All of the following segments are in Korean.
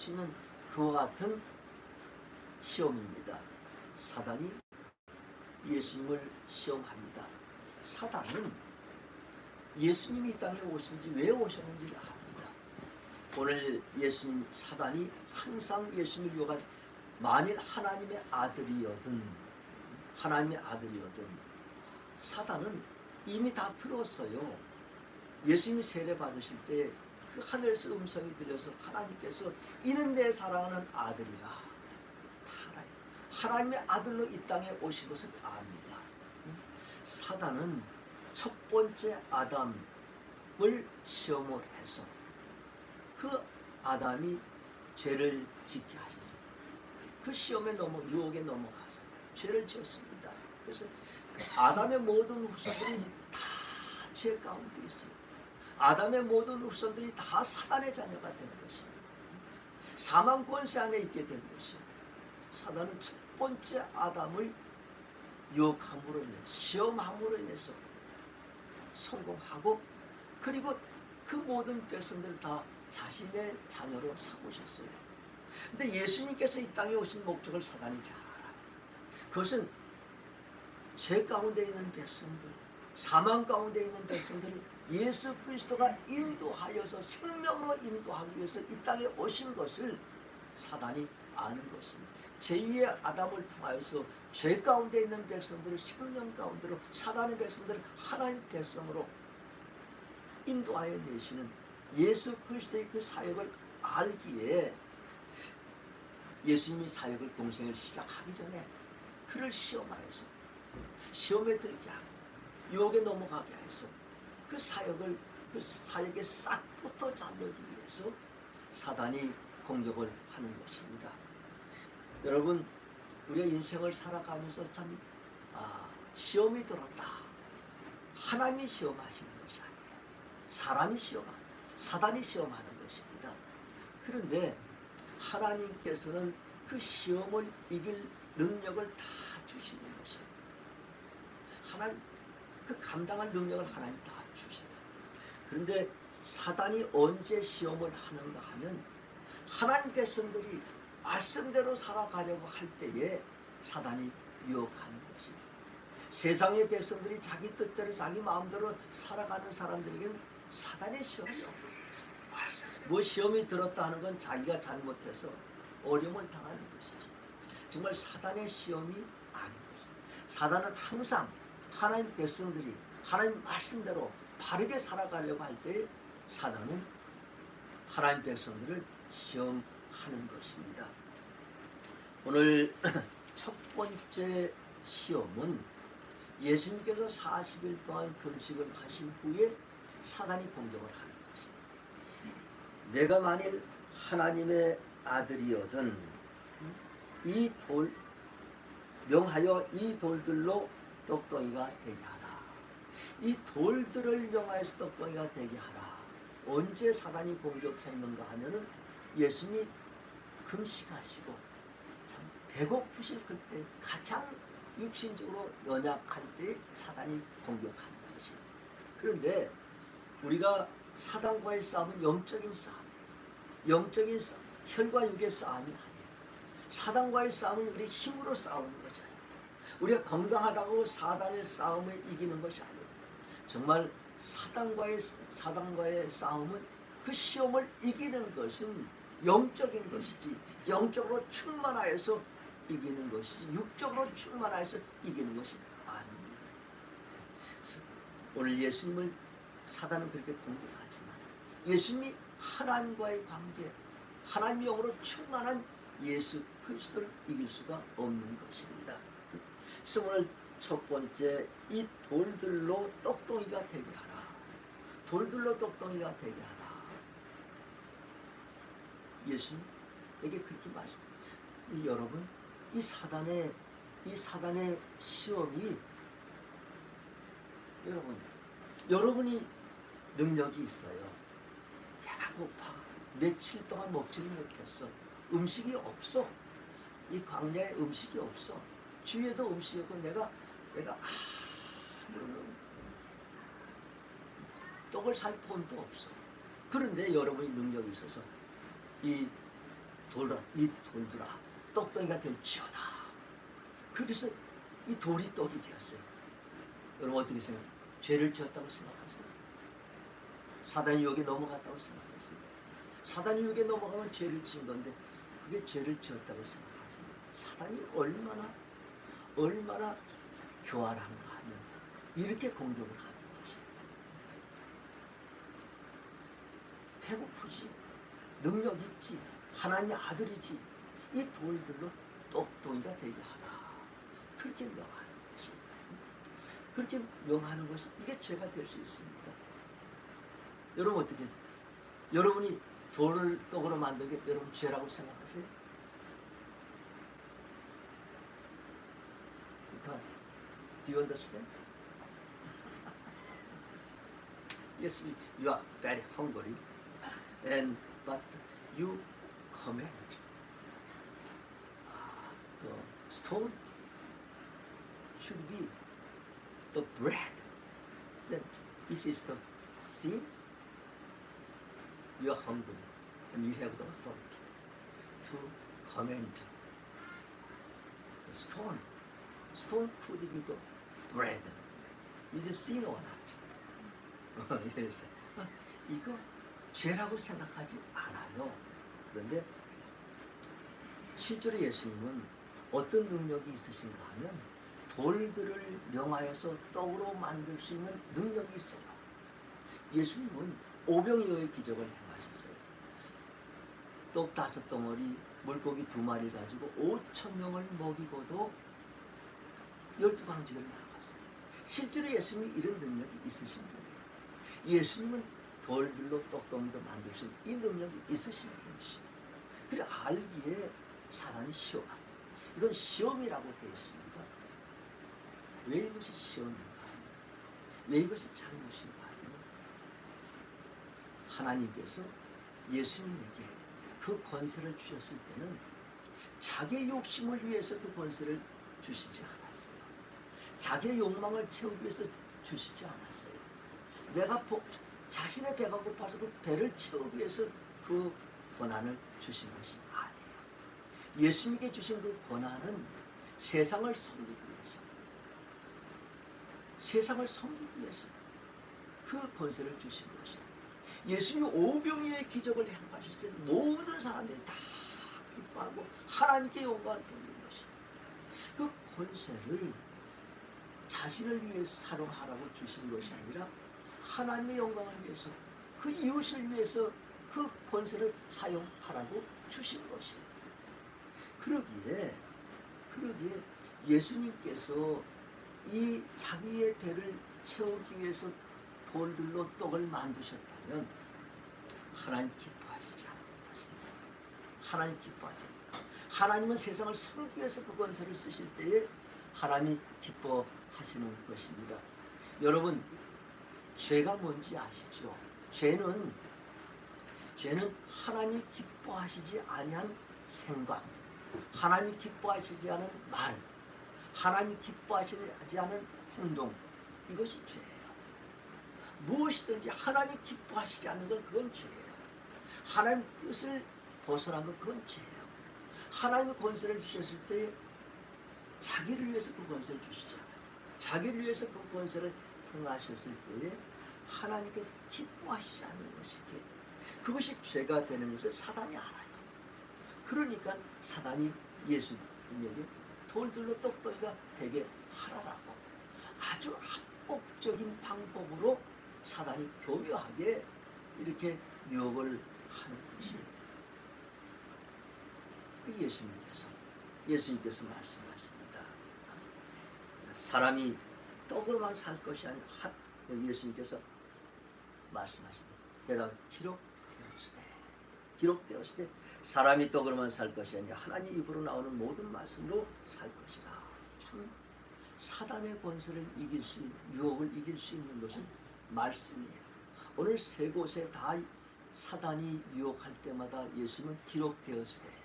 수 있는 그와 같은 시험입니다. 사단이 예수님을 시험합니다. 사단은 예수님이 이 땅에 오신지 왜 오셨는지 압니다. 오늘 예수님, 사단이 항상 예수님을 유혹할, 만일 하나님의 아들이거든 사단은 이미 다 들었어요. 예수님이 세례 받으실 때 그 하늘에서 음성이 들려서 하나님께서 이는 내 사랑하는 아들이라, 하나님의 아들로 이 땅에 오신 것을 압니다. 사단은 첫 번째 아담을 시험을 해서 그 아담이 죄를 짓게 하셨어요. 그 시험에 유혹에 넘어가서 죄를 지었습니다. 그래서 아담의 모든 후손들이 다 죄 가운데 있어요. 아담의 모든 후손들이 다 사단의 자녀가 되는 것입니다. 사망 권세 안에 있게 된 것이요. 사단은 첫 번째 아담을 유혹함으로 인해, 시험함으로 인해서 성공하고, 그리고 그 모든 백성들을 다 자신의 자녀로 삼으셨어요. 근데 예수님께서 이 땅에 오신 목적을 사단이 잘 알아요. 그것은 죄 가운데 있는 백성들, 사망 가운데 있는 백성들을 예수 그리스도가 인도하여서 생명으로 인도하기 위해서 이 땅에 오신 것을 사단이 아는 것입니다. 제2의 아담을 통하여서 죄 가운데 있는 백성들을 생명 가운데로, 사단의 백성들을 하나님 백성으로 인도하여 내시는 예수 그리스도의 그 사역을 알기에, 예수님이 사역을 공생을 시작하기 전에 그를 시험하여서, 시험에 들게 하고 유혹에 넘어가게 해서 그 사역의 싹부터 잘르기 위해서 사단이 공격을 하는 것입니다. 여러분, 우리의 인생을 살아가면서 참 시험이 들었다. 하나님이 시험하시는 것이 아니에요. 사단이 시험하는 것입니다. 그런데 하나님께서는 그 시험을 이길 능력을 다 주시는 것이에요. 하나님, 그 감당할 능력을 하나님 다 주셔요. 그런데 사단이 언제 시험을 하는가 하면, 하나님 백성들이 말씀대로 살아가려고 할 때에 사단이 유혹하는 것입니다. 세상의 백성들이 자기 뜻대로 자기 마음대로 살아가는 사람들에게는 사단의 시험이 없는 거죠. 뭐 시험이 들었다 하는 건 자기가 잘못해서 어려움을 당하는 것이죠. 정말 사단의 시험이 아닌 거죠. 사단은 항상 하나님 백성들이 하나님 말씀대로 바르게 살아가려고 할 때 사단은 하나님 백성들을 시험하는 것입니다. 오늘 첫 번째 시험은 예수님께서 40일 동안 금식을 하신 후에 사단이 공격을 하는 것입니다. 내가 만일 하나님의 아들이거든 명하여 이 돌들로 떡덩이가 되게 하라. 이 돌들을 명하여서 떡덩이가 되게 하라. 언제 사단이 공격했는가 하면은 예수님이 금식하시고 참 배고프실 그때, 가장 육신적으로 연약할 때 사단이 공격하는 것이에요. 그런데 우리가 사단과의 싸움은 영적인 싸움이에요. 영적인 싸움, 혈과 육의 싸움이 아니에요. 사단과의 싸움은 우리 힘으로 싸우는 거잖아요. 우리가 건강하다고 사단의 싸움에 이기는 것이 아니에요. 정말 사단과의 싸움은, 그 시험을 이기는 것은 영적인 것이지, 영적으로 충만하여서 이기는 것이지 육적으로 충만하여서 이기는 것이 아닙니다. 오늘 예수님을 사단은 그렇게 공격하지만 예수님이 하나님과의 관계, 하나님 영으로 충만한 예수 그리스도를 이길 수가 없는 것입니다. 그래서 오늘 첫 번째, 이 돌들로 떡덩이가 되게 하라. 돌들로 떡덩이가 되게 하라. 예수님에게 그렇게 말씀합니다. 여러분, 이 사단의 시험이, 여러분이 능력이 있어요. 배가 고파. 며칠 동안 먹지를 못했어. 음식이 없어. 이 광야에 음식이 없어. 주위에도 음식이 없고 내가 떡을 살 돈도 없어. 그런데 여러분이 능력이 있어서 이 이 돌들아 떡덩이가 될지어다. 그래서 이 돌이 떡이 되었어요. 여러분 어떻게 생각해요? 죄를 지었다고 생각하세요? 사단이 여기에 넘어갔다고 생각하세요? 사단이 여기에 넘어가면 죄를 지은 건데 그게 죄를 지었다고 생각하세요? 사단이 얼마나 교활한가 하면 이렇게 공격을 하는 것이에요. 배고프지, 능력 있지, 하나님의 아들이지, 이 돌들로 떡덩이가 되게 하라. 그렇게 명하는 것이, 그렇게 명하는 것이 이게 죄가 될 수 있습니까? 여러분 어떻게 해요? 여러분이 돌을 떡으로 만든 게 여러분 죄라고 생각하세요? Do you understand? Yes, you are very hungry, but you command the stone should be the bread. Then this is the sin. You are hungry, and you have the authority to command the stone. Stone could be the bread. Is it sin or not? Yes. 이거 죄라고 생각하지 않아요. 그런데 실제로 예수님은 어떤 능력이 있으신가 하면 돌들을 명하여서 떡으로 만들 수 있는 능력이 있어요. 예수님은 오병이어의 기적을 행하셨어요. 떡 5덩어리, 물고기 2마리 가지고 5,000명을 먹이고도 12광지를 나갔어요. 실제로 예수님이 이런 능력이 있으신 분이에요. 예수님은 돌들로 떡덩이도 만들 수 있는 이 능력이 있으신 분이시죠. 그래 알기에 사람이 시험합니다. 이건 시험이라고 되어 있습니다. 왜 이것이 시험인가 하면, 왜 이것이 잘못인가 하면, 하나님께서 예수님에게 그 권세를 주셨을 때는 자기의 욕심을 위해서 그 권세를 주시지 않았어요. 자기의 욕망을 채우기 위해서 주시지 않았어요. 자신의 배가 고파서 그 배를 채우기 위해서 그 권한을 주신 것이 아니에요. 예수님께 주신 그 권한은 세상을 섬기기 위해서, 세상을 섬기기 위해서 그 권세를 주신 것이에요. 예수님이 오병이어의 기적을 행하실 때 모든 사람들이 다 기뻐하고 하나님께 영광을 돌리는 것이에요. 그 권세를 자신을 위해서 사용하라고 주신 것이 아니라 하나님의 영광을 위해서, 그 이웃을 위해서 그 권세를 사용하라고 주신 것이에요. 그러기에 예수님께서 이 자기의 배를 채우기 위해서 돌들로 떡을 만드셨다면 하나님 기뻐하시지 않는 것입니다. 하나님 기뻐하지 않는. 하나님은 세상을 섬기기 위해서 그 권세를 쓰실 때에 하나님이 기뻐하시는 것입니다. 여러분 죄가 뭔지 아시죠? 죄는 하나님 기뻐하시지 아니한 생각, 하나님 기뻐하시지 않은 말, 하나님 기뻐하시지 않은 행동, 이것이 죄예요. 무엇이든지 하나님 기뻐하시지 않는 건 그건 죄예요. 하나님 뜻을 벗어난 건 그건 죄예요. 하나님의 권세를 주셨을 때 자기를 위해서 그 권세를 주시지 않아요. 자기를 위해서 그 권세를 행하셨을 때에 하나님께서 기뻐하시지 않는 것이기에 그것이 죄가 되는 것을 사단이 알아요. 그러니까 사단이 예수님에게 돌들로 떡덩이가 되게 하라라고 아주 합법적인 방법으로 사단이 교묘하게 이렇게 유혹을 하는 것이에요. 예수님께서 말씀하십니다. 사람이 떡으로만 살 것이 아니라 예수님께서 말씀하십니다. 대답 기록되었으되 사람이 떡으로만 살 것이 아니라 하나님 입으로 나오는 모든 말씀으로 살 것이라. 참 사단의 권세를 이길 수 있는, 유혹을 이길 수 있는 것은 말씀이에요. 오늘 세 곳에 다 사단이 유혹할 때마다 예수님은 기록되었으되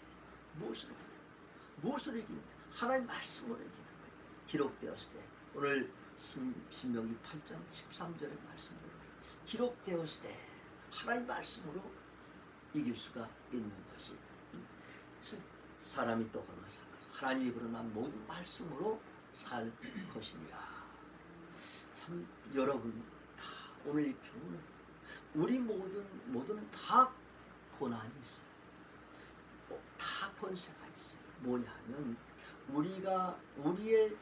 무엇으로 이깁니까? 하나님 말씀으로 이기는 거예요. 기록되었으되 오늘 신명기 8장 13절의 말씀대로 기록되었으되 하나님 말씀으로 이길 수가 있는 것이. 사람이 또 그런 것을 하나님 입으로 난 모든 말씀으로 살 것이니라. 참 여러분 다 오늘 이 표현은 우리 모두는 다 고난이 있어요. 다 권세가 있어요. 뭐냐면 우리가 우리의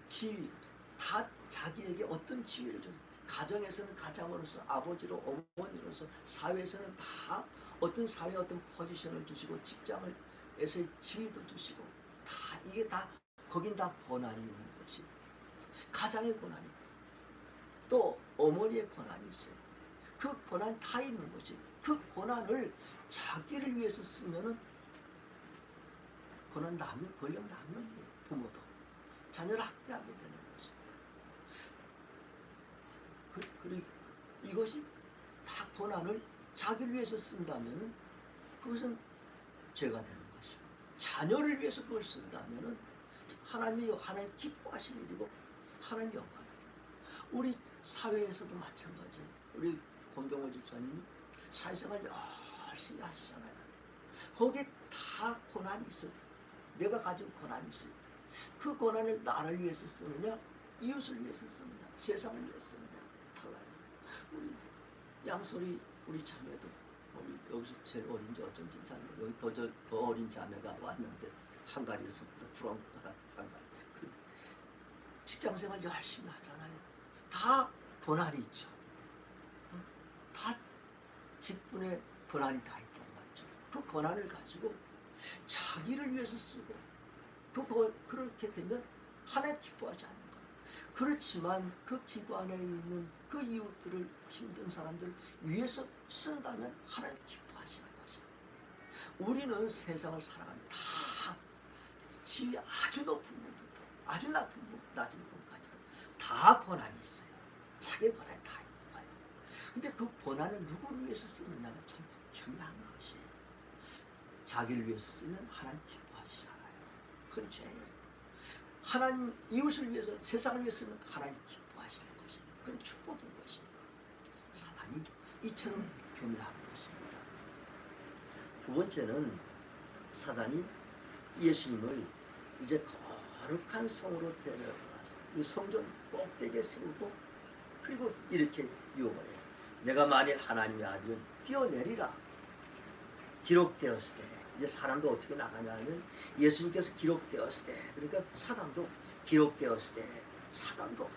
지위 다 자기에게 어떤 지위를 줘. 가정에서는 가장으로서 아버지로 어머니로서 사회에서는 다 어떤 사회 어떤 포지션을 주시고 직장에서의 지위도 주시고 다 이게 다 거긴 다 고난이 있는 것이 가장의 고난이 있고 또 어머니의 고난이 있어요. 그 고난 다 있는 것이 그 고난을 자기를 위해서 쓰면은 고난 남용 권력 남용이에요. 부모도 자녀를 학대하게 되는 것이 그리고 이것이 다 고난을 자기를 위해서 쓴다면은 그것은 죄가 되는 것이고 자녀를 위해서 그걸 쓴다면은 하나님 기뻐하시는 일이고 하나님 영광이에요. 우리 사회에서도 마찬가지예요. 우리 권경호 집사님이 사회생활 열심히 하시잖아요. 거기에 다 고난이 있어요. 내가 가진 고난이 있어요. 그 고난을 나를 위해서 쓰느냐 이웃을 위해서 쓰느냐 세상을 위해서 쓰느냐 달라요. 우리 양소리 우리 자매도 우리 여기서 제일 어린지 어쩐지 자매 여기 더 어린 자매가 왔는데 한가리에서부터 프랑크가 한가리 직장생활 열심히 하잖아요. 다 고난이 있죠. 다 직분에 고난이 다 있단 말이죠. 그 고난을 가지고 자기를 위해서 쓰고 그렇게 되면 하나님 기뻐하지 않는 거예요. 그렇지만 그 기관에 있는 그 이웃들을 힘든 사람들을 위해서 쓴다면 하나님 기뻐하시는 거죠. 우리는 세상을 살아가면 다 지위 아주 높은 분부터 아주 낮은 분까지도 다 고난이 있어요. 자기 고난이 다 있는 거예요. 근데 그 고난을 누구를 위해서 쓰느냐가 참 중요한 것이에요. 자기를 위해서 쓰면 하나님 기뻐하시잖아요. 그건 죄예요. 하나님 이웃을 위해서 세상을 위해서 쓰면 하나님 기뻐하시는 것이에요. 그건 축복인 것이에요. 사단이 이처럼 교묘한 것입니다. 두 번째는 사단이 예수님을 이제 거룩한 성으로 데려가서 이 성전 꼭대기에 세우고 그리고 이렇게 유혹을 해요. 내가 만일 하나님의 아들은 뛰어내리라. 기록되었을 때 이제 사람도 어떻게 나가냐 하면 예수님께서 기록되었을 때 그러니까 사단도 기록되었을 때 사단도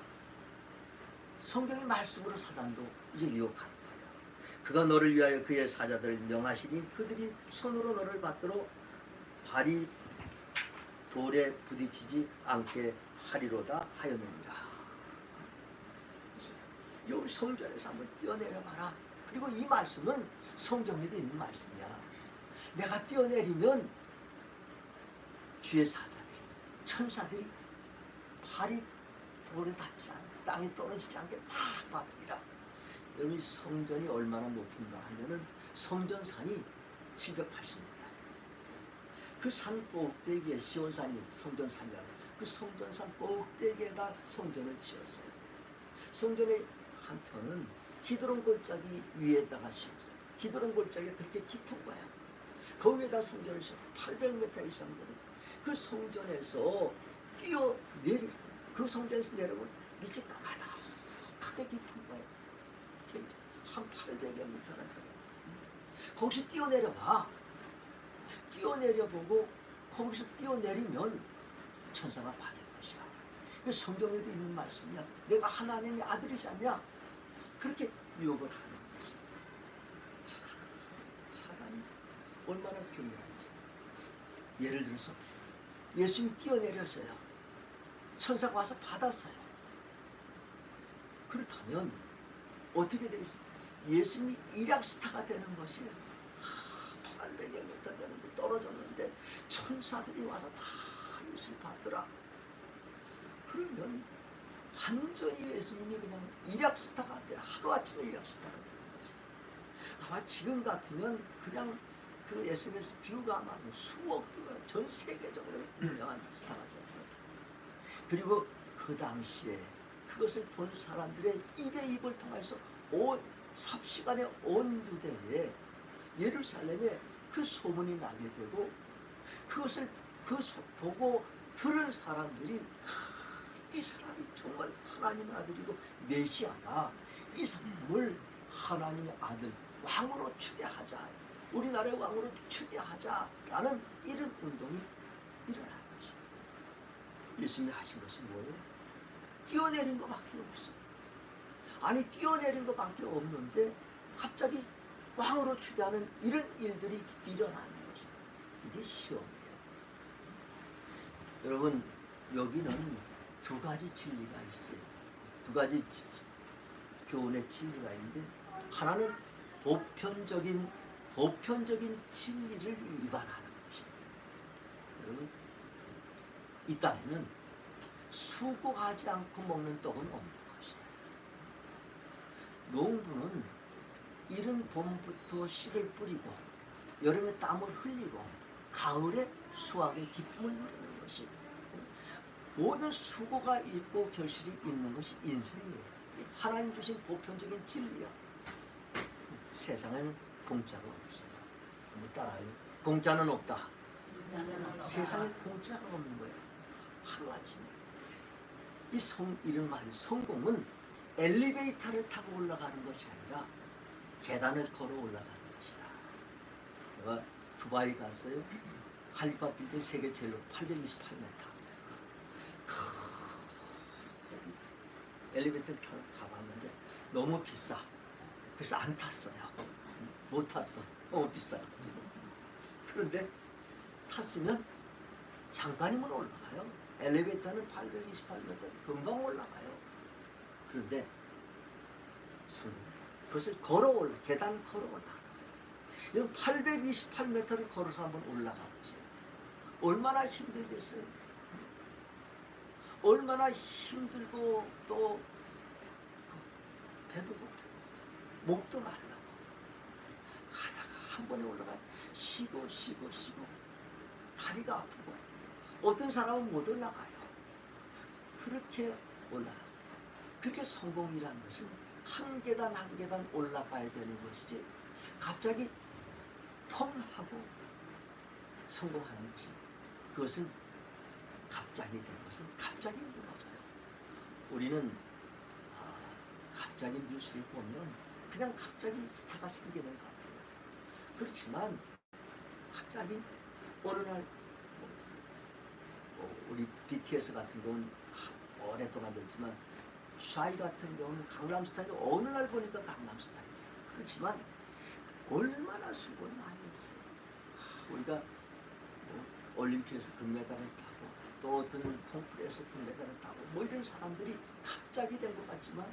성경의 말씀으로 사단도 이제 유혹하는 거예요. 그가 너를 위하여 그의 사자들을 명하시니 그들이 손으로 너를 받들어 발이 돌에 부딪히지 않게 하리로다 하였느니라. 여기 성전에서 한번 뛰어내려 봐라. 그리고 이 말씀은 성경에도 있는 말씀이야. 내가 뛰어내리면 주의 사자들이 천사들이 발이 돌에 닿지 않고 땅에 떨어지지 않게 다 받으리라. 여러분 성전이 얼마나 높은가 하면은 성전산이 780m. 그 산 꼭대기에 시온산이 성전산이라고 그 성전산 꼭대기에다 성전을 지었어요. 성전의 한편은 기드론 골짜기 위에다가 지었어요. 기드론 골짜기가 그렇게 깊은 거야. 거기에다 성전을 지어 800m 이상 되는 그 성전에서 뛰어내리라. 그 성전에서 내려오면 밑이 까마득하게 깊은 거예요. 한 800여 미터나 되는. 거기서 뛰어내려봐. 뛰어내려보고 거기서 뛰어내리면 천사가 받을 것이야. 그 성경에도 있는 말씀이야. 내가 하나님의 아들이지 않냐? 그렇게 유혹을 하는 것이야. 참 사단이 얼마나 교묘한지. 예를 들어서 예수님이 뛰어내렸어요. 천사가 와서 받았어요. 그렇다면 어떻게 되겠어요? 예수님이 일약스타가 되는 것이 800여 미터 되는데 떨어졌는데 천사들이 와서 다 예수를 받더라. 그러면 완전히 예수님이 그냥 일약스타가 돼. 하루아침에 일약스타가 되는 거지. 아마 지금 같으면 그냥 그 SNS 뷰가 아마 수억 뷰가 전 세계적으로 유명한 스타가 되는 거죠. 그리고 그 당시에 그것을 본 사람들의 입에 입을 통해서 삽시간에 온 유대에 예루살렘에 그 소문이 나게 되고 그것을 보고 들은 사람들이 이 사람이 정말 하나님의 아들이고 메시아다. 이 사람을 하나님의 아들 왕으로 추대하자. 우리나라의 왕으로 추대하자라는 이런 운동이 일어난 것입니다. 예수님이 하신 것이 뭐예요? 뛰어내린 것밖에 없어. 아니 뛰어내린 것밖에 없는데 갑자기 왕으로 추대하는 이런 일들이 일어나는 것입니다. 이게 시험이에요. 여러분 여기는 두 가지 진리가 있어요. 두 가지 교훈의 진리가 있는데 하나는 보편적인 진리를 위반하는 것이에요. 여러분 이 땅에는 수고하지 않고 먹는 떡은 없는 것이에요. 농부는 이른 봄부터 씨를 뿌리고 여름에 땀을 흘리고 가을에 수확의 기쁨을 누리는 것이 모든 수고가 있고 결실이 있는 것이 인생이에요. 하나님 주신 보편적인 진리야. 세상에는 공짜가 없어요. 한번 따라해요. 공짜는 없다. 세상에 공짜가 없는 거예요. 하루아침에 이런 말이 성공은 엘리베이터를 타고 올라가는 것이 아니라 계단을 걸어 올라가는 것이다. 제가 두바이 갔어요. 칼리파 빌딩 세계 제일 높은 828m. 엘리베이터 타고 가봤는데 너무 비싸. 그래서 안 탔어요. 못 탔어. 너무 비싸가지고. 그런데 탔으면 잠깐이면 올라가요. 엘리베이터는 828m 금방 올라가요. 그런데 그것을 계단 걸어 올라가는 거예요. 828m를 걸어서 한번 올라가 보세요. 얼마나 힘들겠어요. 얼마나 힘들고 또 배도 고프고 목도 말라고 가다가 한 번에 올라가 쉬고 다리가 아프고 어떤 사람은 못 올라가요. 그렇게 올라가요. 그렇게 성공이라는 것은 한 계단 한 계단 올라가야 되는 것이지 갑자기 펑 하고 성공하는 것은 그것은 갑자기 된 것은 갑자기 무너져요. 우리는 갑자기 뉴스를 보면 그냥 갑자기 스타가 생기는 것 같아요. 그렇지만 갑자기 어느 날 우리 BTS 같은 경우는 오랫동안 됐지만 샤이 같은 경우는 강남스타일이 어느 날 보니까 강남스타일이에요. 그렇지만 얼마나 수고를 많이 했어요. 우리가 올림픽에서 금메달을 따고 또 어떤 콩쿠르에서 금메달을 따고 뭐 이런 사람들이 갑자기 된 것 같지만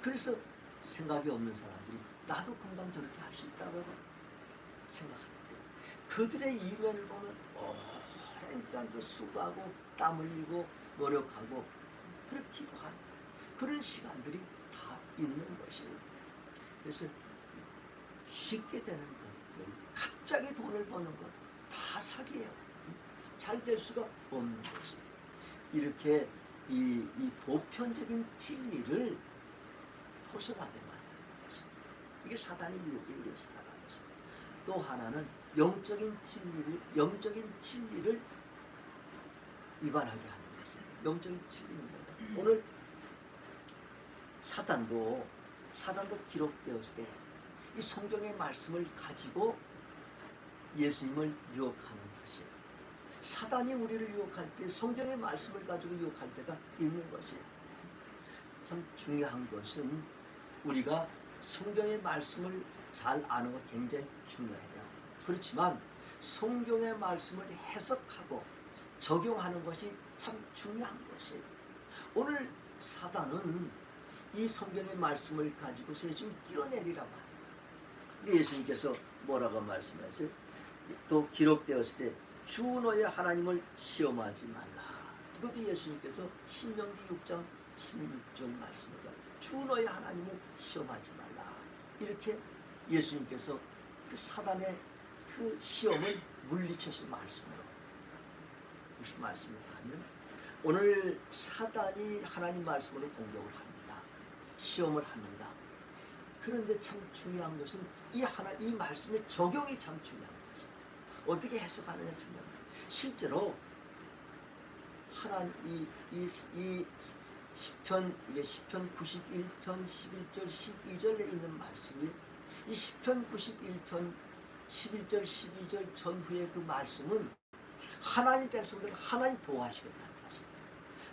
그래서 생각이 없는 사람들이 나도 금방 저렇게 할 수 있다고 생각하는데 그들의 이면을 보면 오랜 기간도 수고하고 땀 흘리고 노력하고 그렇기도 한 그런 시간들이 다 있는 것이에요. 그래서 쉽게 되는 것들, 갑자기 돈을 버는 것 다 사기예요. 잘 될 수가 없는 것이에요. 이렇게 이 보편적인 진리를 벗어나게 만드는 것이에요. 이게 사단의 유혹에 우리가 살아가면서 또 하나는 영적인 진리를 위반하게 하는 것이에요. 영적인 진리입니다. 오늘 사단도 기록되었을 때 이 성경의 말씀을 가지고 예수님을 유혹하는 것이에요. 사단이 우리를 유혹할 때 성경의 말씀을 가지고 유혹할 때가 있는 것이에요. 참 중요한 것은 우리가 성경의 말씀을 잘 아는 것 굉장히 중요해요. 그렇지만 성경의 말씀을 해석하고 적용하는 것이 참 중요한 것이에요. 오늘 사단은 이 성경의 말씀을 가지고서 예수님 뛰어내리라고 하는 거예요. 예수님께서 뭐라고 말씀하세요? 또 기록되었을 때 주 너의 하나님을 시험하지 말라. 이것도 예수님께서 신명기 6장 16절 말씀입니다. 주 너의 하나님을 시험하지 말라. 이렇게 예수님께서 그 사단의 그 시험을 물리쳐서 말씀으로 무슨 말씀인가 하면 오늘 사단이 하나님 말씀으로 공격을 합니다. 시험을 합니다. 그런데 참 중요한 것은 이 말씀의 적용이 참 중요한 것이에요. 어떻게 해석하느냐 중요합니다. 실제로 하나님 이 시편, 이게 시편 91편 11절 12절에 있는 말씀이 이 시편 91편 11절 12절 전후의 그 말씀은 하나님 백성들을 하나님 보호하시겠다는 것입니다.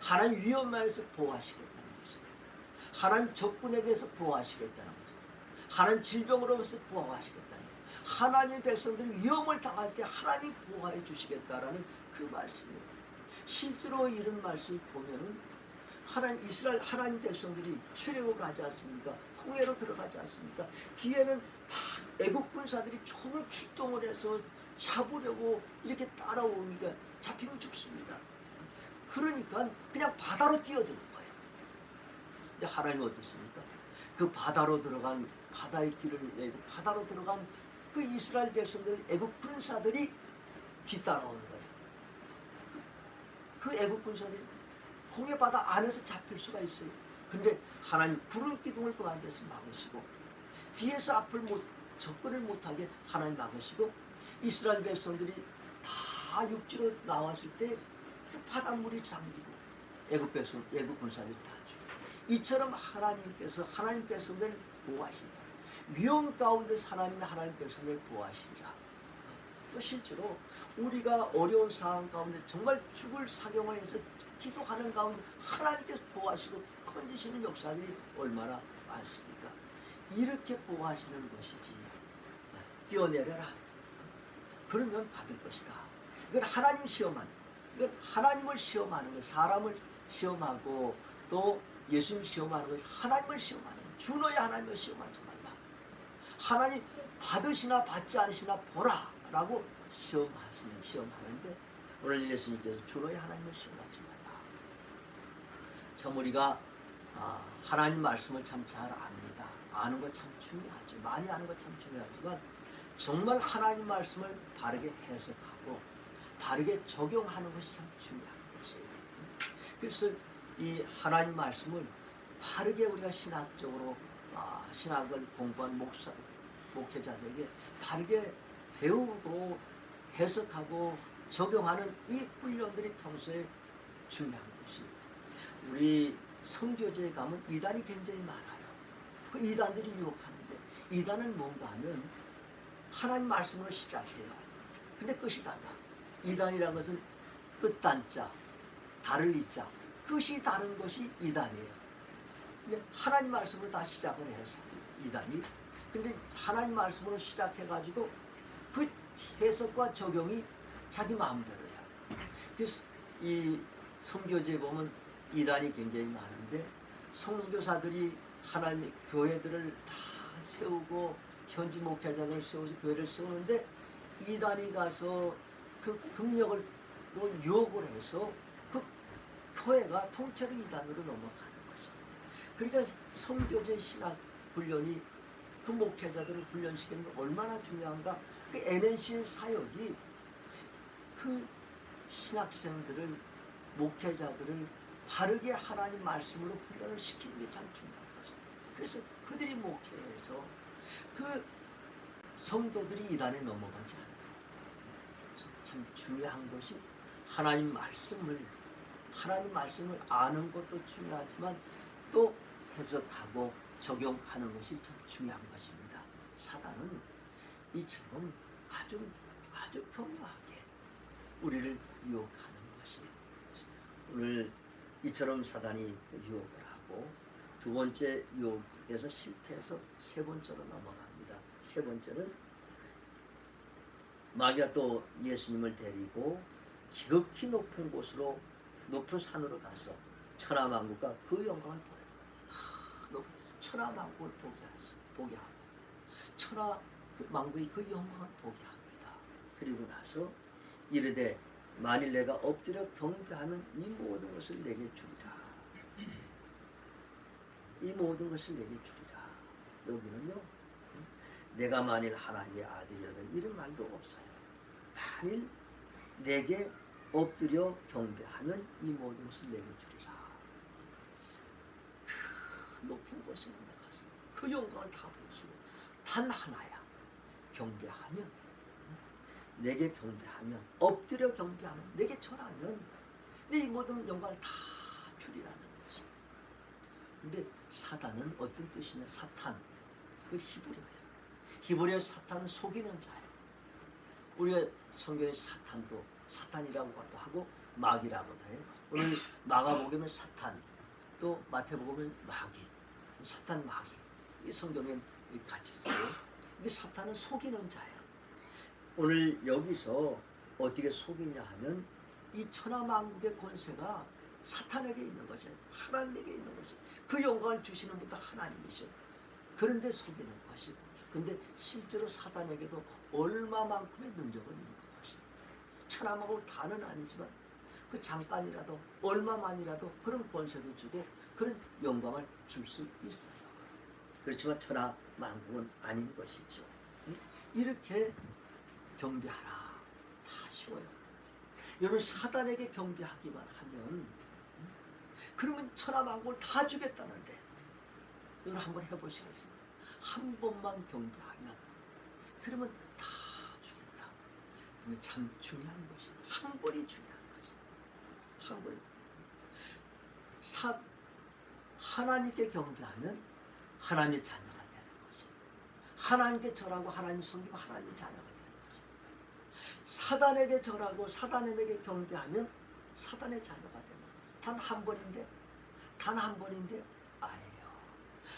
하나님 위험에서 보호하시겠다는 것입니다. 하나님 적군에게서 보호하시겠다는 것입니다. 하나님 질병으로서 보호하시겠다는 것입니다. 하나님 백성들이 위험을 당할 때 하나님 보호해 주시겠다라는 그 말씀이에요. 실제로 이런 말씀을 보면은 하나님 이스라엘 하나님 백성들이 출애굽을 하지 않습니까? 홍해로 들어가지 않습니까? 뒤에는 막 애국 군사들이 총을 출동을 해서 잡으려고 이렇게 따라오니까 잡히면 죽습니다. 그러니까 그냥 바다로 뛰어드는 거예요. 근데 하나님은 어떻습니까? 그 바다로 들어간 바다의 길을 내고 바다로 들어간 그 이스라엘 백성들 애국 군사들이 뒤따라오는 거예요. 그 애국 군사들이 홍해 바다 안에서 잡힐 수가 있어요. 근데 하나님 구름 기둥을 그 안에서 막으시고 뒤에서 앞을 접근을 못하게 하나님 막으시고 이스라엘 백성들이 다 육지로 나왔을 때 그 바닷물이 잠기고 애국 군사들이 다 죽고 이처럼 하나님께서 하나님 백성들을 보호하신다. 위험 가운데서 하나님 백성들을 보호하신다. 또 실제로 우리가 어려운 상황 가운데 정말 죽을 사경을 해서 기도하는 가운데 하나님께서 보호하시고 건지시는 역사들이 얼마나 많습니까? 이렇게 보호하시는 것이지. 뛰어내려라. 그러면 받을 것이다. 이건 하나님 시험하는, 이건 하나님을 시험하는 것, 사람을 시험하고 또 예수님 시험하는 것, 하나님을 시험하는 것. 주 너의 하나님을 시험하지 말라. 하나님 받으시나 받지 않으시나 보라 라고 시험하는데 오늘 예수님께서 주 너의 하나님을 시험하지 말라. 참 우리가 하나님 말씀을 참 잘 압니다. 아는 것 참 중요하죠. 많이 아는 것 참 중요하지만 정말 하나님 말씀을 바르게 해석하고 바르게 적용하는 것이 참 중요한 것이에요. 그래서 이 하나님 말씀을 바르게 우리가 신학적으로 신학을 공부한 목회자들에게 바르게 배우고 해석하고 적용하는 이 훈련들이 평소에 중요한 것입니다. 우리 선교제에 가면 이단이 굉장히 많아요. 그 이단들이 유혹하는데 이단은 뭔가 하면 하나님 말씀으로 시작해요. 근데 끝이 달라. 이단이라는 것은 끝단자, 다를 이자, 끝이 다른 것이 이단이에요. 근데 하나님 말씀으로 다 시작을 해서 이단이. 근데 하나님 말씀으로 시작해가지고 그 해석과 적용이 자기 마음대로예요. 그래서 이 선교제에 보면 이단이 굉장히 많은데 선교사들이 하나님 교회들을 다 세우고 현지 목회자들을 세워서 교회를 세우는데 이단이 가서 그 금력을 유혹을 해서 그 교회가 통째로 이단으로 넘어가는 거죠. 그러니까 선교제 신학 훈련이 그 목회자들을 훈련시키는 게 얼마나 중요한가. 그 NNC의 사역이 그 신학생들을 목회자들을 바르게 하나님 말씀으로 훈련을 시키는 게 참 중요한 거죠. 그래서 그들이 목회해서 그 성도들이 이단에 넘어가지 않도록 참 중요한 것이 하나님 말씀을 아는 것도 중요하지만 또 해석하고 적용하는 것이 참 중요한 것입니다. 사단은 이처럼 아주 교묘하게 우리를 유혹하는 것이 오늘 이처럼 사단이 유혹을 하고 두 번째 유혹에서 실패해서 세 번째로 넘어갑니다. 세 번째는 마귀가 또 예수님을 데리고 지극히 높은 곳으로 높은 산으로 가서 천하만국과 그 영광을 보여요. 높은 천하만국을 보게 하고 천하만국의 그 영광을 보게 합니다. 그리고 나서 이르되 만일 내가 엎드려 경배하면 이 모든 것을 내게 주리라. 이 모든 것을 내게 주리라. 여기는요, 내가 만일 하나님의 아들이라든 이런 말도 없어요. 만일 내게 엎드려 경배하면 이 모든 것을 내게 주리라. 그 높은 곳에 올라가서 그 영광을 다 보여주고 단 하나야. 경배하면 내게 경배하면, 엎드려 경배하면, 내게 절하면 내 이 모든 영광을 다 주리라는 것이. 근데 사단은 어떤 뜻이냐? 사탄, 그 히브리어예요. 히브리어 사탄은 속이는 자예요. 우리가 성경에 사탄도 사탄이라고도 하고 마귀라고도 해요. 오늘 마가복음에 사탄, 또 마태복음에 마귀, 사탄 마귀, 이 성경에 같이 써요. 이게 사탄은 속이는 자예요. 오늘 여기서 어떻게 속이냐 하면 이 천하만국의 권세가 사탄에게 있는 것이, 하나님에게 있는 것이, 그 영광을 주시는 분도 하나님이죠. 그런데 속이는 것이. 근데 실제로 사단에게도 얼마만큼의 능력은 있는 것이. 천하만국을 다는 아니지만 그 잠깐이라도 얼마만이라도 그런 권세도 주고 그런 영광을 줄 수 있어요. 그렇지만 천하만국은 아닌 것이죠. 이렇게 경배하라. 다 쉬워요. 여러분 사단에게 경배하기만 하면 그러면 천하만국을 다 주겠다는데 여러분 한번 해보시겠어요? 한 번만 경배하면 그러면 다 주겠다. 그러면 참 중요한 것이 한 번이 중요한 거지. 한 번. 하나님께 경배하면 하나님의 자녀가 되는 거지. 하나님께 절하고 하나님 섬기면 하나님의 자녀가 되는 거지. 사단에게 절하고 사단에게 경배하면 사단의 자녀가 되는 거지. 단 한 번인데 아니에요.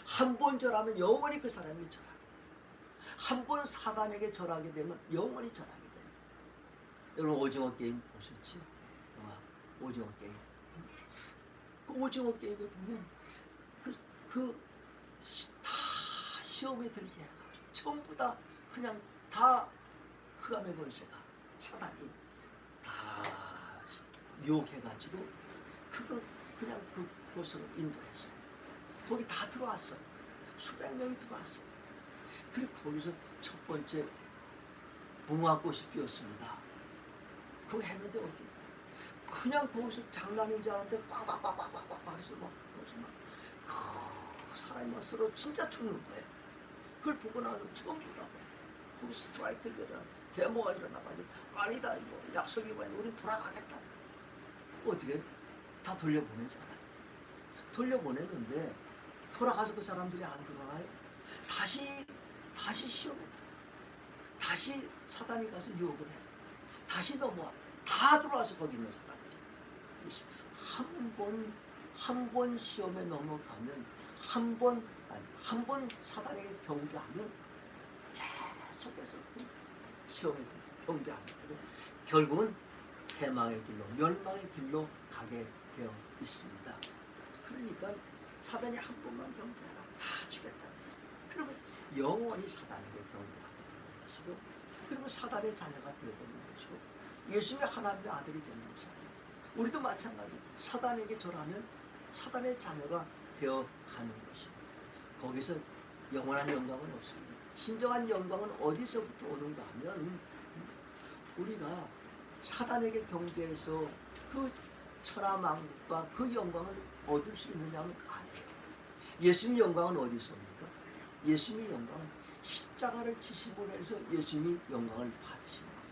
한 번 절하면 영원히 그 사람이 절하게 돼요. 한 번 사단에게 절하게 되면 영원히 절하게 돼요. 여러분 오징어 게임 보셨죠? 오징어 게임. 그 오징어 게임에 보면 다 시험에 들게 해가지고 전부 다 그냥 다 흑암의 권세가 사단이 다 유혹해가지고 그냥 그곳으로 인도해서 거기 다 들어왔어. 수백 명이 들어왔어. 그리고 거기서 첫 번째 무화꽃이 피었습니다. 그거 했는데 어디? 그냥 거기서 장난인 줄 알았는데 꽉꽉꽉꽉꽉꽉 해서 막 그 사람이 막 서로 진짜 죽는 거예요. 그걸 보고 나서 전부 다 거기 스트라이크가 일어나 데모가 일어나가지고 아니다 이거 약속이 뭐야 우린 돌아가겠다. 어떻게? 다 돌려보내잖아요. 돌려보내는데 돌아가서 그 사람들이 안 돌아가요. 다시 시험에 들어. 다시 사단이 가서 유혹을 해. 다시 넘어와. 다 들어와서 거기 있는 사람들이. 한 번 시험에 넘어가면 한 번 사단에게 경배하면 계속해서 그 시험에 경배하게 되고 결국은 패망의 길로 멸망의 길로 가게 되어 있습니다. 그러니까 사단이 한 번만 경배하라 다 주겠다는 거죠. 그러면 영원히 사단에게 경배하게 되는 것이고 그러면 사단의 자녀가 되어버리는 것이고 예수님의 하나님의 아들이 되는 것이 아니에요. 우리도 마찬가지 사단에게 절하면 사단의 자녀가 되어가는 것입니다. 거기서 영원한 영광은 없습니다. 진정한 영광은 어디서부터 오는가 하면 우리가 사단에게 경배해서 그 천하만국과 그 영광을 얻을 수 있느냐 하면 아니에요. 예수님의 영광은 어디서 옵니까? 예수님의 영광은 십자가를 지심으로 해서 예수님이 영광을 받으시는 거예요.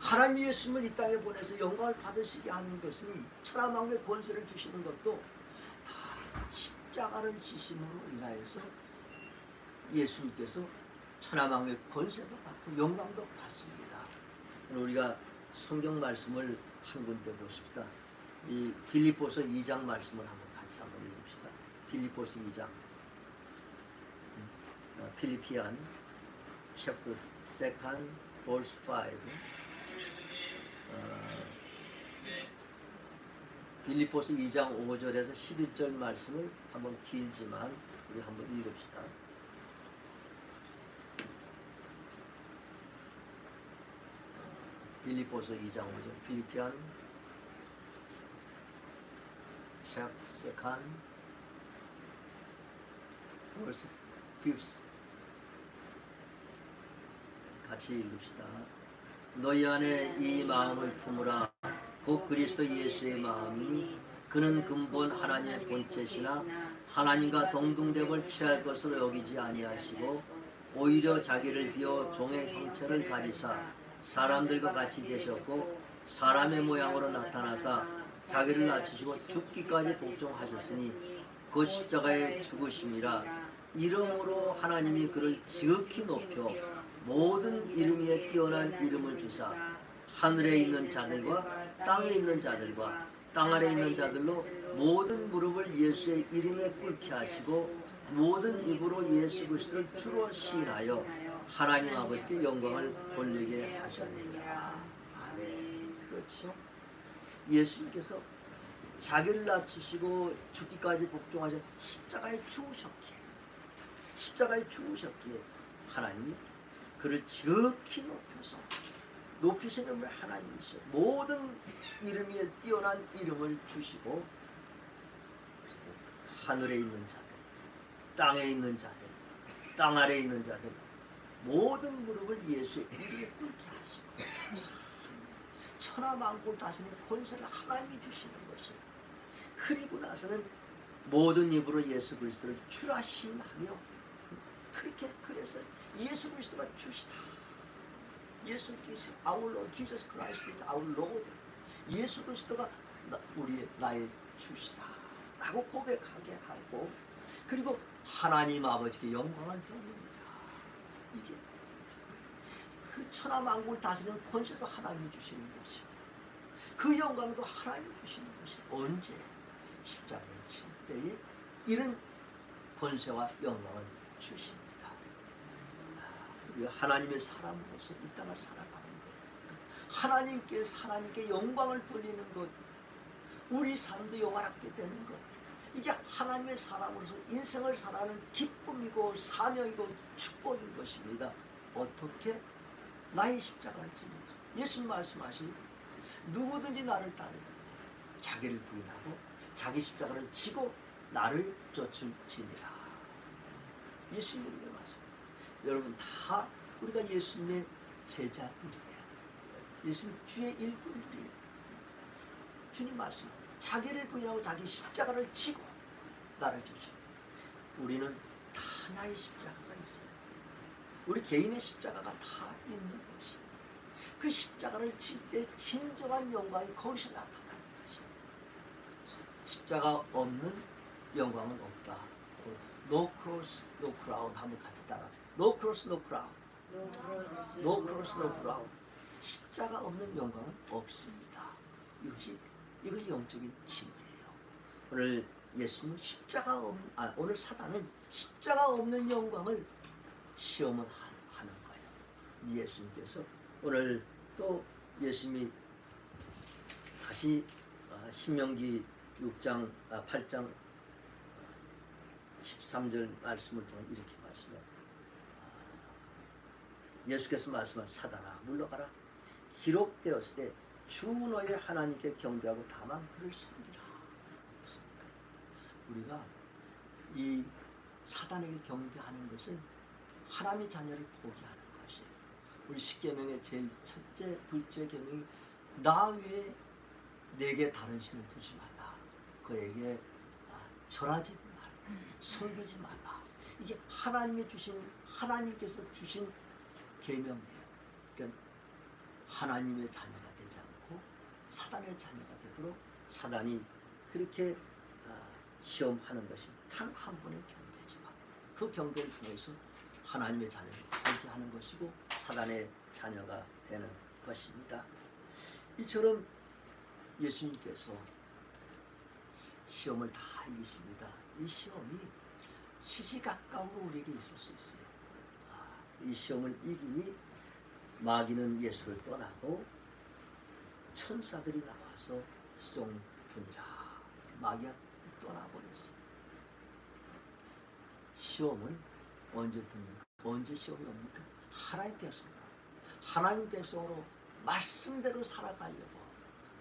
하나님이 예수님을 이 땅에 보내서 영광을 받으시게 하는 것은 천하만국의 권세를 주시는 것도 다 십자가를 지심으로 인하여서 예수님께서 천하만국의 권세도 받고 영광도 받습니다. 우리가 성경 말씀을 한 군데 보십시다. 이 빌립보서 2장 말씀을 같이 한번 읽읍시다. 빌립보서 2장. 필리피안 chapter 2 verse 5. 빌립보서 2장 5절에서 11절 말씀을 한번 길지만 우리 한번 읽읍시다. 빌립보서 2장 5절 필리피안 chapter 2 verse 5 같이 읽읍시다. 너희 안에 이 마음을 품으라. 곧 그리스도 예수의 마음이니 그는 근본 하나님의 본체시나 하나님과 동등됨을 취할 것으로 여기지 아니하시고 오히려 자기를 비워 종의 형체를 가지사 사람들과 같이 계셨고 사람의 모양으로 나타나사 자기를 낮추시고 죽기까지 복종하셨으니 그 십자가의 죽으심이라. 이름으로 하나님이 그를 지극히 높여 모든 이름 위에 뛰어난 이름을 주사 하늘에 있는 자들과 땅에 있는 자들과 땅 아래 있는 자들로 모든 무릎을 예수의 이름에 꿇게 하시고 모든 입으로 예수 그리스도를 주로 시인하여 하나님 아버지께 영광을 돌리게 하셨느니라. 아멘. 그렇죠. 예수님께서 자기를 낮추시고 죽기까지 복종하셔 십자가에 죽으셨기에 하나님이 그를 지극히 높이신 이름을 하나님이시여 모든 이름 위에 뛰어난 이름을 주시고 하늘에 있는 자들, 땅에 있는 자들, 땅 아래에 있는 자들 모든 무릎을 예수의 이름에 꿇게 하시고 천하만국을 다스리는 권세를 하나님이 주시는 것이. 그리고 나서는 모든 입으로 예수 그리스도를 주라 시인하며 그래서 예수 그리스도가 주시다. 예수 그리스도 our Lord Jesus Christ is our Lord. 예수 그리스도가 나의 주시다 라고 고백하게 하고 그리고 하나님 아버지께 영광을 돌립니다. 이게 그 천하만국을 다스리는 권세도 하나님이 주시는 것이고 그 영광도 하나님이 주시는 것이. 언제? 십자가를 칠 때에 이런 권세와 영광을 주십니다. 우리가 하나님의 사람으로서 이 땅을 살아가는데 하나님께 영광을 돌리는 것, 우리 삶도 영화롭게 되는 것, 이게 하나님의 사람으로서 인생을 살아가는 기쁨이고 사명이고 축복인 것입니다. 어떻게? 나의 십자가를 지면서. 예수님 말씀하신 누구든지 나를 따르면 자기를 부인하고 자기 십자가를 지고 나를 쫓을지니라. 예수님의 말씀. 여러분 다 우리가 예수님의 제자들이에요. 예수님 주의 일꾼들이에요. 주님 말씀. 자기를 부인하고 자기 십자가를 지고 나를 쫓으라. 우리는 다 나의 십자가가 있어요. 우리 개인의 십자가가 다 있는 것이. 그 십자가를 칠 때 진정한 영광이 거기서 나타나는 것이에요. 십자가 없는 영광은 없다. No cross, no crown 한번 같이 따라. No cross, no crown. No cross, no crown. 십자가 없는 영광은 없습니다. 이것이 영적인 진리예요. 오늘 예수님 오늘 사단은 십자가 없는 영광을 시험을 하는 거예요. 예수님께서 오늘 또 예수님이 다시 신명기 8장 13절 말씀을 통해 이렇게 말씀해요. 예수께서 말씀한 사단아 물러가라. 기록되었을 때 주 너의 하나님께 경배하고 다만 그를 섬기라. 어떻습니까? 우리가 이 사단에게 경배하는 것은 하나님의 자녀를 포기하는 것이에요. 우리 십계명의 제일 첫째, 둘째 계명이 나 외에 내게 다른 신을 두지 말라. 그에게 절하지 말라. 섬기지 말라. 이게 하나님께서 주신 계명이에요. 그러니까 하나님의 자녀가 되지 않고 사단의 자녀가 되도록 사단이 그렇게 시험하는 것이 단 한 번의 경배지만 그 경배를 통해서 하나님의 자녀를 포기하는 것이고 사단의 자녀가 되는 것입니다. 이처럼 예수님께서 시험을 다 이기십니다. 이 시험이 시시각각으로 우리에게 있을 수 있어요. 이 시험을 이기니 마귀는 예수를 떠나고 천사들이 나와서 수종드니라. 마귀가 떠나버렸어요. 시험은 언제 듭니까? 언제 시험이 옵니까? 하나님 백성으로 말씀대로 살아가려고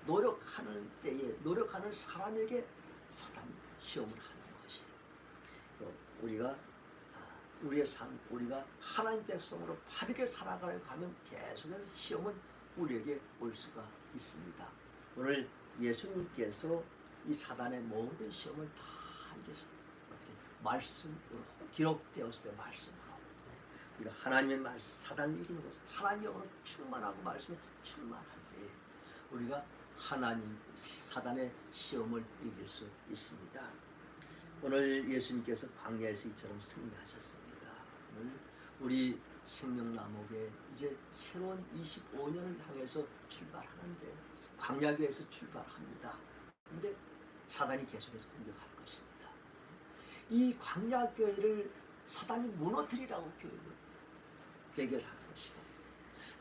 노력하는 때에 노력하는 사람에게 사단이 시험을 하는 것이에요. 우리의 삶, 우리가 하나님 백성으로 바르게 살아가려고 하면 계속해서 시험은 우리에게 올 수가 있습니다. 오늘 예수님께서 이 사단의 모든 시험을 다 이겼어요. 어떻게? 말씀으로, 기록되었을 때 말씀으로. 우리가 하나님의 말씀, 사단을 이기는 것은 하나님의 영으로 충만하고 말씀에 충만할 때 우리가 하나님, 사단의 시험을 이길 수 있습니다. 오늘 예수님께서 광야에서 이처럼 승리하셨습니다. 오늘 우리 생명나무교회 이제 새로운 25년을 향해서 출발하는데 광야교회에서 출발합니다. 그런데 사단이 계속해서 공격할 것입니다. 이 광야교회를 사단이 무너뜨리라고 계획할 것이고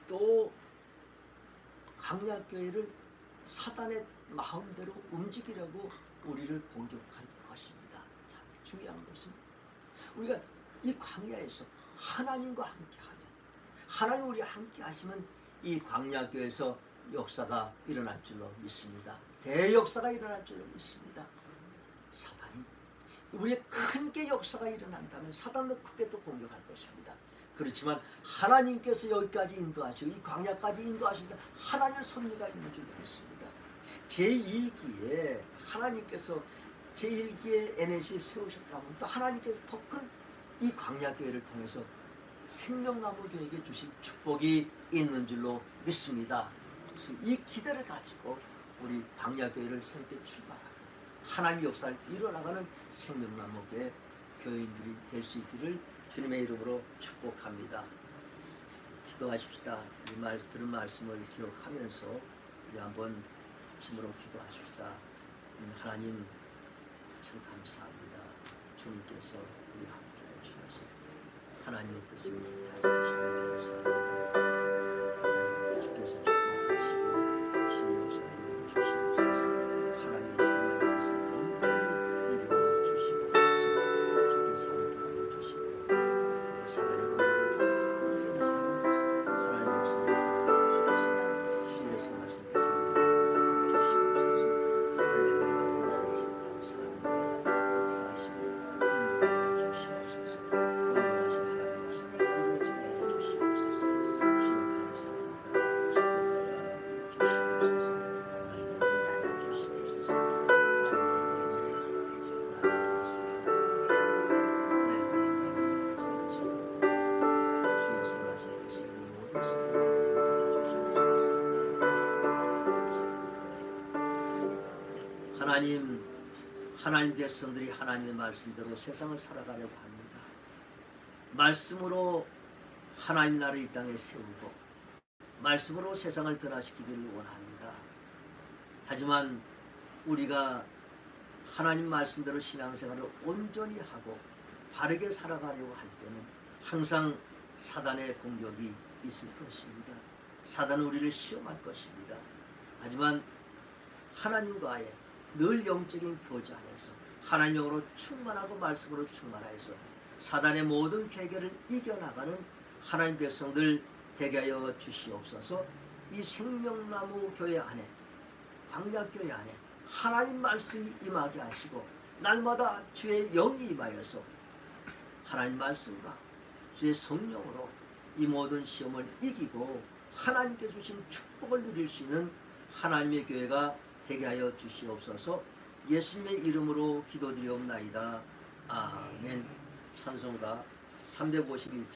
또 광야교회를 사단의 마음대로 움직이려고 우리를 공격할 것입니다. 참 중요한 것은 우리가 이 광야에서 하나님과 함께하면, 하나님 우리와 함께 하시면 이 광야교회에서 역사가 일어날 줄로 믿습니다. 대역사가 일어날 줄로 믿습니다. 사단이 우리의 큰 게 역사가 일어난다면 사단도 크게 또 공격할 것입니다. 그렇지만 하나님께서 여기까지 인도하시고 이 광야까지 인도하시다 하나님의 섭리가 있는 줄로 믿습니다. 제2기에 하나님께서 제1기에 NNC 세우셨다면 또 하나님께서 더 큰 이 광야교회를 통해서 생명나무 교회에게 주신 축복이 있는 줄로 믿습니다. 그래서 이 기대를 가지고 우리 광야교회를 새롭게 출발하고 하나님의 역사를 이뤄나가는 생명나무 교회 교인들이 될 수 있기를 주님의 이름으로 축복합니다. 기도하십시다. 이 들은 말씀을 기록하면서 우리 한번 힘으로 기도하십시다. 하나님 참 감사합니다. 주님께서 우리 함께 해주셔서 하나님의 뜻을 이루어주시는 감사합니다. 주께서 축복하시고 주의 역사를 이루어주시옵소서. 하나님의 생명의 뜻을 온전히 이루어주시옵소서. 주께서 함께하여 주시고 사단의 공격을 이겨나가는 하나님의 역사를 이루어주시옵소서. 주의 성하신 뜻을 하나님 백성들이 하나님의 말씀대로 세상을 살아가려고 합니다. 말씀으로 하나님 나라를 이 땅에 세우고 말씀으로 세상을 변화시키기를 원합니다. 하지만 우리가 하나님 말씀대로 신앙생활을 온전히 하고 바르게 살아가려고 할 때는 항상 사단의 공격이 있을 것입니다. 사단은 우리를 시험할 것입니다. 하지만 하나님과의 늘 영적인 교제 안에서 하나님으로 충만하고 말씀으로 충만하여서 사단의 모든 괴계를 이겨나가는 하나님 백성들 되게 하여 주시옵소서. 이 생명나무 교회 안에 광야교회 안에 하나님 말씀이 임하게 하시고 날마다 주의 영이 임하여서 하나님 말씀과 주의 성령으로 이 모든 시험을 이기고 하나님께 주신 축복을 누릴 수 있는 하나님의 교회가 되게 하여 주시옵소서. 예수님의 이름으로 기도드리옵나이다. 아멘. 찬송가 351장